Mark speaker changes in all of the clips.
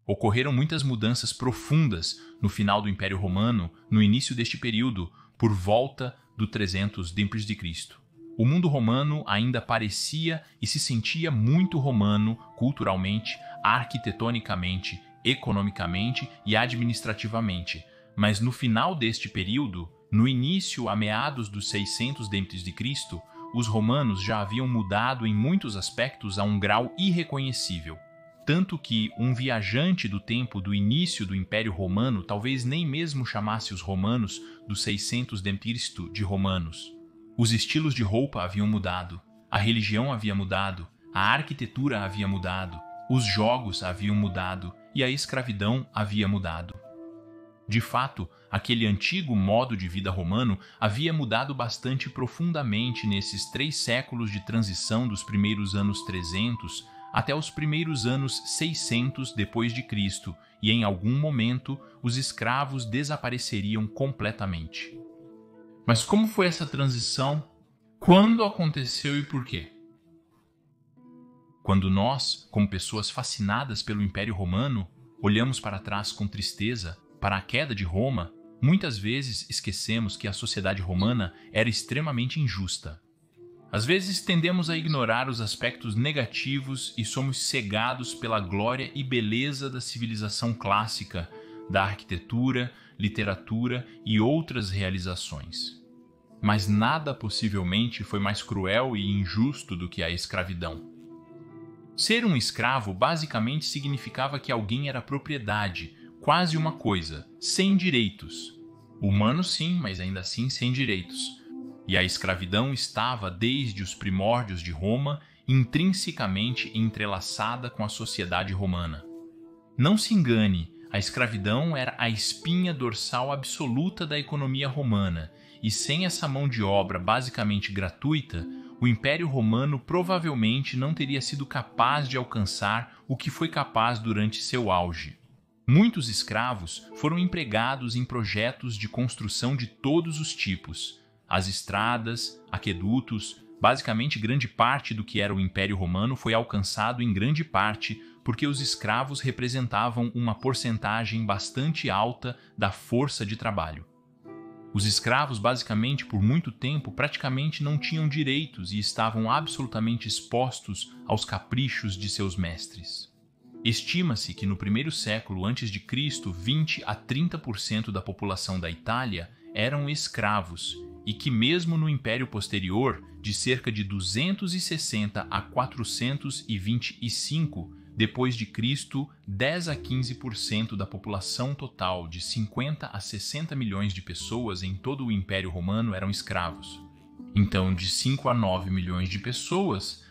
Speaker 1: Ocorreram muitas mudanças profundas no final do Império Romano, no início deste período, por volta do 300 d.C. O mundo romano ainda parecia e se sentia muito romano culturalmente, arquitetonicamente, economicamente e administrativamente. Mas no final deste período, no início a meados dos 600 d.C., os romanos já haviam mudado em muitos aspectos a um grau irreconhecível. Tanto que um viajante do tempo do início do Império Romano talvez nem mesmo chamasse os romanos dos 600 d.C. de romanos. Os estilos de roupa haviam mudado, a religião havia mudado, a arquitetura havia mudado, os jogos haviam mudado e a escravidão havia mudado. De fato, aquele antigo modo de vida romano havia mudado bastante profundamente nesses 3 séculos de transição dos primeiros anos 300 até os primeiros anos 600 depois de Cristo, e em algum momento os escravos desapareceriam completamente. Mas como foi essa transição? Quando aconteceu e por quê? Quando nós, como pessoas fascinadas pelo Império Romano, olhamos para trás com tristeza para a queda de Roma, muitas vezes esquecemos que a sociedade romana era extremamente injusta. Às vezes tendemos a ignorar os aspectos negativos e somos cegados pela glória e beleza da civilização clássica, da arquitetura, literatura e outras realizações. Mas nada possivelmente foi mais cruel e injusto do que a escravidão. Ser um escravo basicamente significava que alguém era propriedade, quase uma coisa, sem direitos. Humano sim, mas ainda assim sem direitos. E a escravidão estava, desde os primórdios de Roma, intrinsecamente entrelaçada com a sociedade romana. Não se engane, a escravidão era a espinha dorsal absoluta da economia romana, e sem essa mão de obra basicamente gratuita, o Império Romano provavelmente não teria sido capaz de alcançar o que foi capaz durante seu auge. Muitos escravos foram empregados em projetos de construção de todos os tipos. As estradas, aquedutos, basicamente grande parte do que era o Império Romano foi alcançado em grande parte porque os escravos representavam uma porcentagem bastante alta da força de trabalho. Os escravos, basicamente, por muito tempo, praticamente não tinham direitos e estavam absolutamente expostos aos caprichos de seus mestres. Estima-se que no primeiro século a.C., 20 a 30% da população da Itália eram escravos, e que mesmo no Império posterior, de cerca de 260 a 425 depois de Cristo, 10 a 15% da população total de 50 a 60 milhões de pessoas em todo o Império Romano eram escravos. Então, de 5 a 9 milhões de pessoas,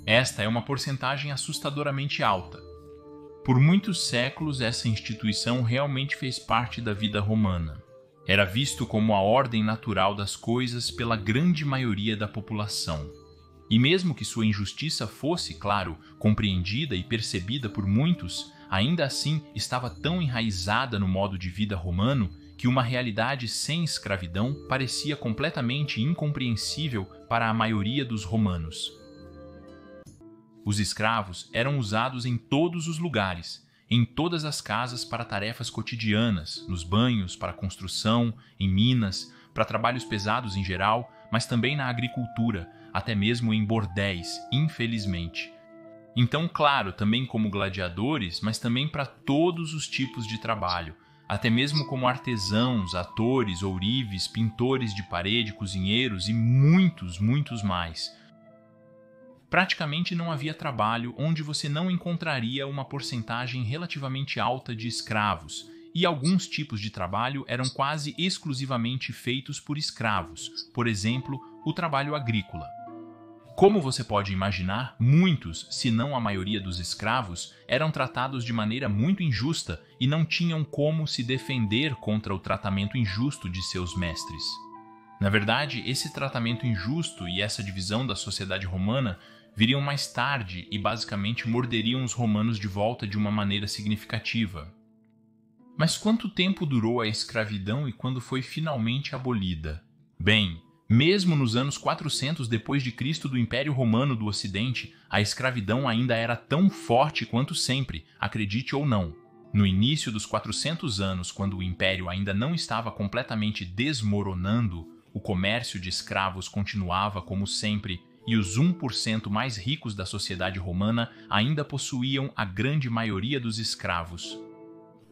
Speaker 1: esta é uma porcentagem assustadoramente alta. Por muitos séculos, essa instituição realmente fez parte da vida romana. Era visto como a ordem natural das coisas pela grande maioria da população. E mesmo que sua injustiça fosse, claro, compreendida e percebida por muitos, ainda assim estava tão enraizada no modo de vida romano que uma realidade sem escravidão parecia completamente incompreensível para a maioria dos romanos. Os escravos eram usados em todos os lugares, em todas as casas para tarefas cotidianas, nos banhos, para construção, em minas, para trabalhos pesados em geral, mas também na agricultura, até mesmo em bordéis, infelizmente. Então, claro, também como gladiadores, mas também para todos os tipos de trabalho, até mesmo como artesãos, atores, ourives, pintores de parede, cozinheiros e muitos, muitos mais. Praticamente não havia trabalho onde você não encontraria uma porcentagem relativamente alta de escravos, e alguns tipos de trabalho eram quase exclusivamente feitos por escravos, por exemplo, o trabalho agrícola. Como você pode imaginar, muitos, se não a maioria dos escravos, eram tratados de maneira muito injusta e não tinham como se defender contra o tratamento injusto de seus mestres. Na verdade, esse tratamento injusto e essa divisão da sociedade romana viriam mais tarde e basicamente morderiam os romanos de volta de uma maneira significativa. Mas quanto tempo durou a escravidão e quando foi finalmente abolida? Bem, mesmo nos anos 400 depois de Cristo do Império Romano do Ocidente, a escravidão ainda era tão forte quanto sempre, acredite ou não. No início dos 400 anos, quando o império ainda não estava completamente desmoronando, o comércio de escravos continuava como sempre e os 1% mais ricos da sociedade romana ainda possuíam a grande maioria dos escravos.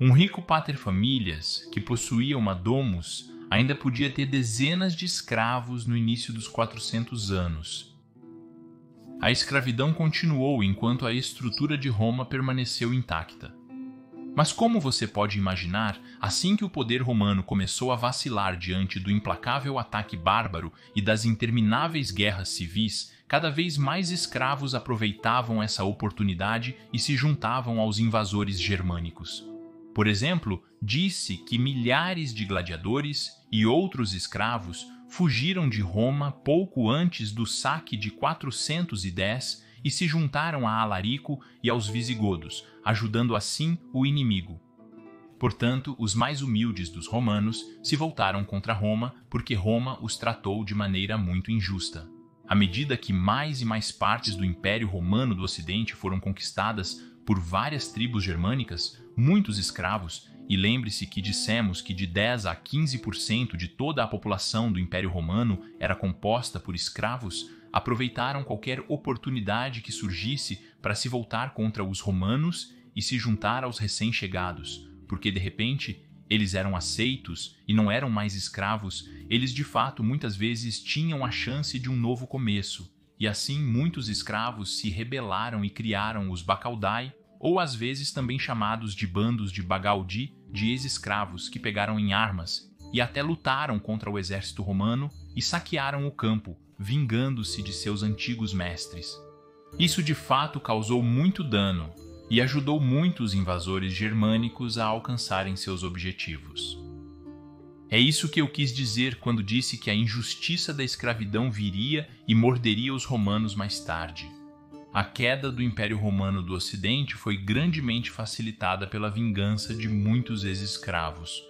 Speaker 1: Um rico paterfamilias, que possuía uma domus, ainda podia ter dezenas de escravos no início dos 400 anos. A escravidão continuou enquanto a estrutura de Roma permaneceu intacta. Mas como você pode imaginar, assim que o poder romano começou a vacilar diante do implacável ataque bárbaro e das intermináveis guerras civis, cada vez mais escravos aproveitavam essa oportunidade e se juntavam aos invasores germânicos. Por exemplo, disse que milhares de gladiadores e outros escravos fugiram de Roma pouco antes do saque de 410 e se juntaram a Alarico e aos visigodos, ajudando assim o inimigo. Portanto, os mais humildes dos romanos se voltaram contra Roma porque Roma os tratou de maneira muito injusta. À medida que mais e mais partes do Império Romano do Ocidente foram conquistadas por várias tribos germânicas, muitos escravos, e lembre-se que dissemos que de 10 a 15% de toda a população do Império Romano era composta por escravos, aproveitaram qualquer oportunidade que surgisse para se voltar contra os romanos e se juntar aos recém-chegados, porque de repente eles eram aceitos e não eram mais escravos, eles de fato muitas vezes tinham a chance de um novo começo, e assim muitos escravos se rebelaram e criaram os Bacaldae, ou às vezes também chamados de bandos de Bagaldi, de ex-escravos que pegaram em armas e até lutaram contra o exército romano e saquearam o campo, vingando-se de seus antigos mestres. Isso de fato causou muito dano e ajudou muitos invasores germânicos a alcançarem seus objetivos. É isso que eu quis dizer quando disse que a injustiça da escravidão viria e morderia os romanos mais tarde. A queda do Império Romano do Ocidente foi grandemente facilitada pela vingança de muitos ex-escravos.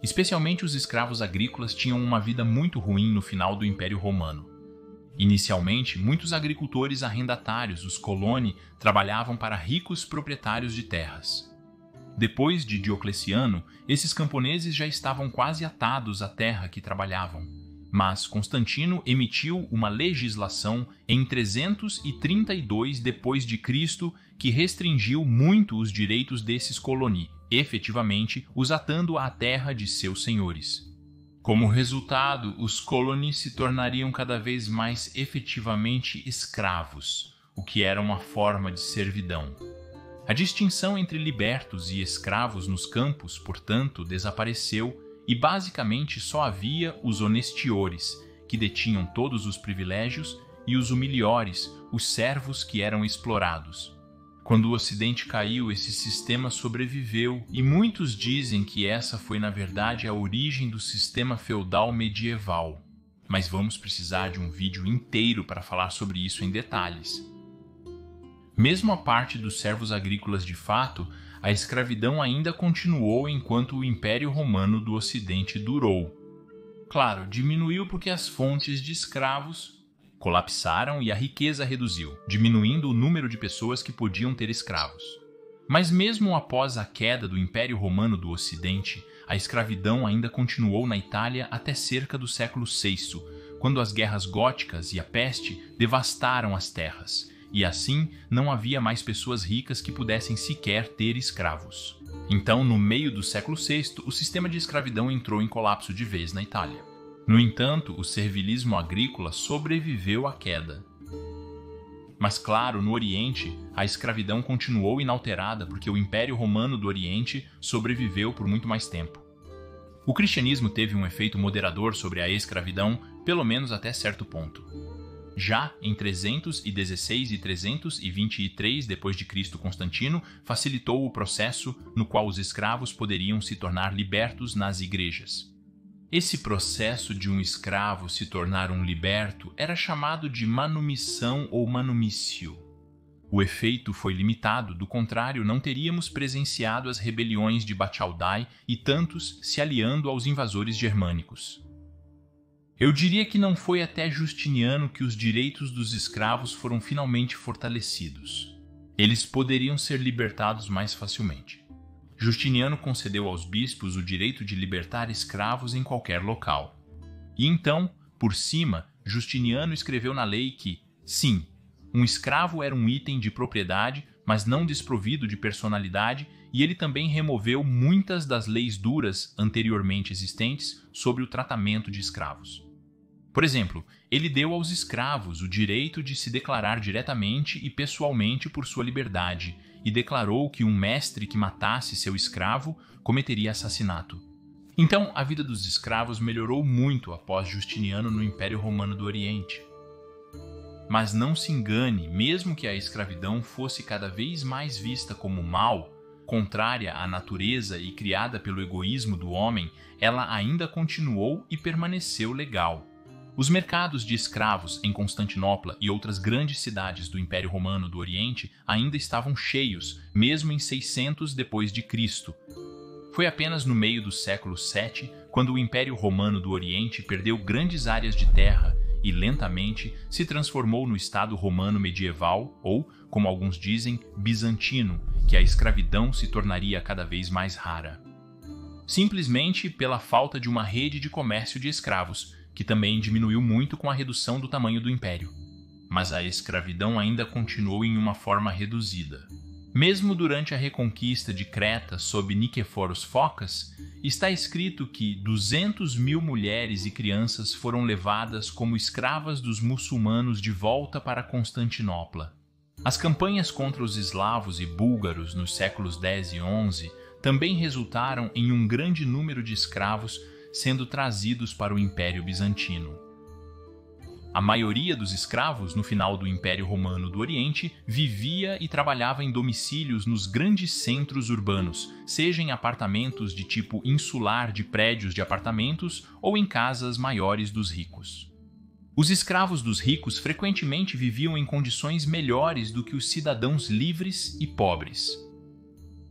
Speaker 1: Especialmente os escravos agrícolas tinham uma vida muito ruim no final do Império Romano. Inicialmente, muitos agricultores arrendatários, os coloni, trabalhavam para ricos proprietários de terras. Depois de Diocleciano, esses camponeses já estavam quase atados à terra que trabalhavam. Mas Constantino emitiu uma legislação em 332 d.C. que restringiu muito os direitos desses coloni, efetivamente os atando à terra de seus senhores. Como resultado, os coloni se tornariam cada vez mais efetivamente escravos, o que era uma forma de servidão. A distinção entre libertos e escravos nos campos, portanto, desapareceu e basicamente só havia os honestiores, que detinham todos os privilégios, e os humilhores, os servos que eram explorados. Quando o Ocidente caiu, esse sistema sobreviveu, e muitos dizem que essa foi na verdade a origem do sistema feudal medieval. Mas vamos precisar de um vídeo inteiro para falar sobre isso em detalhes. Mesmo a parte dos servos agrícolas de fato, a escravidão ainda continuou enquanto o Império Romano do Ocidente durou. Claro, diminuiu porque as fontes de escravos colapsaram e a riqueza reduziu, diminuindo o número de pessoas que podiam ter escravos. Mas mesmo após a queda do Império Romano do Ocidente, a escravidão ainda continuou na Itália até cerca do século VI, quando as guerras góticas e a peste devastaram as terras. E assim não havia mais pessoas ricas que pudessem sequer ter escravos. Então, no meio do século VI, o sistema de escravidão entrou em colapso de vez na Itália. No entanto, o servilismo agrícola sobreviveu à queda. Mas claro, no Oriente, a escravidão continuou inalterada porque o Império Romano do Oriente sobreviveu por muito mais tempo. O cristianismo teve um efeito moderador sobre a escravidão, pelo menos até certo ponto. Já em 316 e 323 d.C., Constantino facilitou o processo no qual os escravos poderiam se tornar libertos nas igrejas. Esse processo de um escravo se tornar um liberto era chamado de manumissão ou manumício. O efeito foi limitado, do contrário, não teríamos presenciado as rebeliões de Bacaldae e tantos se aliando aos invasores germânicos. Eu diria que não foi até Justiniano que os direitos dos escravos foram finalmente fortalecidos. Eles poderiam ser libertados mais facilmente. Justiniano concedeu aos bispos o direito de libertar escravos em qualquer local. E então, por cima, Justiniano escreveu na lei que, sim, um escravo era um item de propriedade, mas não desprovido de personalidade, e ele também removeu muitas das leis duras anteriormente existentes sobre o tratamento de escravos. Por exemplo, ele deu aos escravos o direito de se declarar diretamente e pessoalmente por sua liberdade, e declarou que um mestre que matasse seu escravo cometeria assassinato. Então, a vida dos escravos melhorou muito após Justiniano no Império Romano do Oriente. Mas não se engane, mesmo que a escravidão fosse cada vez mais vista como mal, contrária à natureza e criada pelo egoísmo do homem, ela ainda continuou e permaneceu legal. Os mercados de escravos em Constantinopla e outras grandes cidades do Império Romano do Oriente ainda estavam cheios, mesmo em 600 depois de Cristo. Foi apenas no meio do século VII, quando o Império Romano do Oriente perdeu grandes áreas de terra e lentamente se transformou no Estado romano medieval ou, como alguns dizem, bizantino, que a escravidão se tornaria cada vez mais rara. Simplesmente pela falta de uma rede de comércio de escravos, que também diminuiu muito com a redução do tamanho do império. Mas a escravidão ainda continuou em uma forma reduzida. Mesmo durante a reconquista de Creta sob Niceforos Focas, está escrito que 200.000 mulheres e crianças foram levadas como escravas dos muçulmanos de volta para Constantinopla. As campanhas contra os eslavos e búlgaros nos séculos X e XI também resultaram em um grande número de escravos sendo trazidos para o Império Bizantino. A maioria dos escravos no final do Império Romano do Oriente vivia e trabalhava em domicílios nos grandes centros urbanos, seja em apartamentos de tipo insular de prédios de apartamentos ou em casas maiores dos ricos. Os escravos dos ricos frequentemente viviam em condições melhores do que os cidadãos livres e pobres.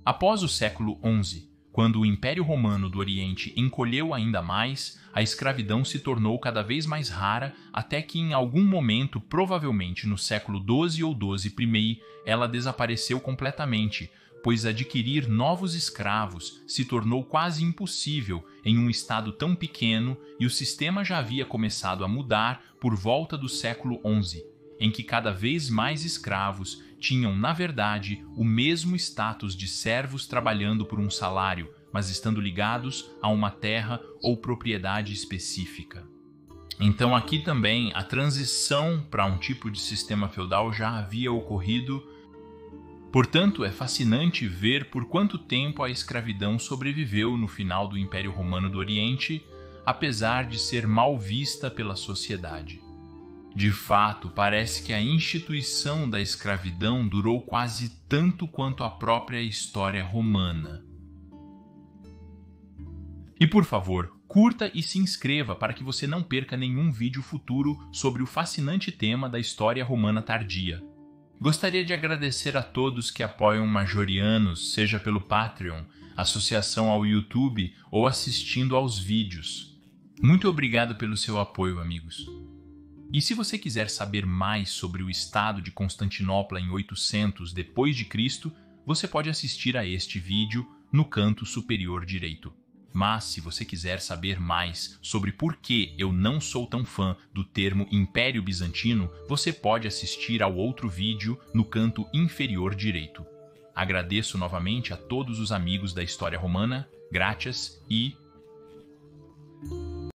Speaker 1: Após o século XI, quando o Império Romano do Oriente encolheu ainda mais, a escravidão se tornou cada vez mais rara até que em algum momento, provavelmente no século XII ou XII, ela desapareceu completamente, pois adquirir novos escravos se tornou quase impossível em um estado tão pequeno e o sistema já havia começado a mudar por volta do século XI, em que cada vez mais escravos tinham, na verdade, o mesmo status de servos trabalhando por um salário, mas estando ligados a uma terra ou propriedade específica. Então aqui também a transição para um tipo de sistema feudal já havia ocorrido. Portanto, é fascinante ver por quanto tempo a escravidão sobreviveu no final do Império Romano do Oriente, apesar de ser mal vista pela sociedade. De fato, parece que a instituição da escravidão durou quase tanto quanto a própria história romana. E por favor, curta e se inscreva para que você não perca nenhum vídeo futuro sobre o fascinante tema da história romana tardia. Gostaria de agradecer a todos que apoiam Majorianos, seja pelo Patreon, associação ao YouTube ou assistindo aos vídeos. Muito obrigado pelo seu apoio, amigos. E se você quiser saber mais sobre o estado de Constantinopla em 800 d.C., você pode assistir a este vídeo no canto superior direito. Mas se você quiser saber mais sobre por que eu não sou tão fã do termo Império Bizantino, você pode assistir ao outro vídeo no canto inferior direito. Agradeço novamente a todos os amigos da história romana, graças e